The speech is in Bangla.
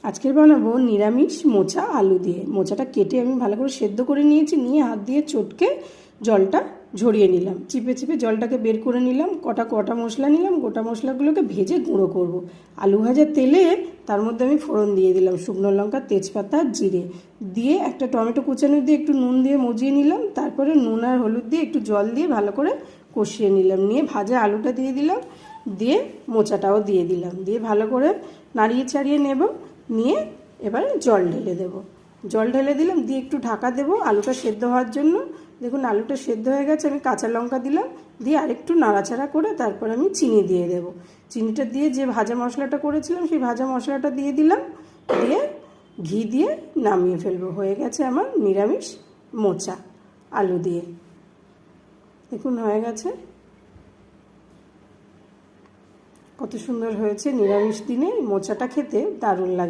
আজকের বানাবো নিরামিষ মোচা আলু দিয়ে। মোচাটা কেটে আমি ভালো করে সেদ্ধ করে নিয়েছি, নিয়ে হাত দিয়ে চটকে জলটা ঝরিয়ে নিলাম, চিপে চিপে জলটাকে বের করে নিলাম। গোটা মশলা নিলাম, গোটা মশলাগুলোকে ভেজে গুঁড়ো করব। আলু ভাজার তেলে তার মধ্যে আমি ফোড়ন দিয়ে দিলাম, শুকনো লঙ্কা, তেজপাতা, জিরে দিয়ে একটা টমেটো কুচানো দিয়ে একটু নুন দিয়ে মজিয়ে নিলাম। তারপরে নুন আর হলুদ দিয়ে একটু জল দিয়ে ভালো করে কষিয়ে নিলাম, নিয়ে ভাজা আলুটা দিয়ে দিলাম, দিয়ে মোচাটাও দিয়ে দিলাম, দিয়ে ভালো করে নাড়িয়ে চাড়িয়ে নেব। নিয়ে এবার জল ঢেলে দেব, জল ঢেলে দিলাম, দিয়ে একটু ঢাকা দেবো আলুটা সেদ্ধ হওয়ার জন্য। দেখুন আলুটা সেদ্ধ হয়ে গেছে, আমি কাঁচা লঙ্কা দিলাম, দিয়ে আরেকটু নাড়াচাড়া করে তারপর আমি চিনি দিয়ে দেব। চিনিটা দিয়ে যে ভাজা মশলাটা করেছিলাম সেই ভাজা মশলাটা দিয়ে দিলাম, দিয়ে ঘি দিয়ে নামিয়ে ফেলবো। হয়ে গেছে আমার নিরামিষ মোচা আলু দিয়ে। দেখুন হয়ে গেছে, কত সুন্দর হয়েছে। নিরামিষ দিনে মোচাটা খেতে দারুণ লাগে।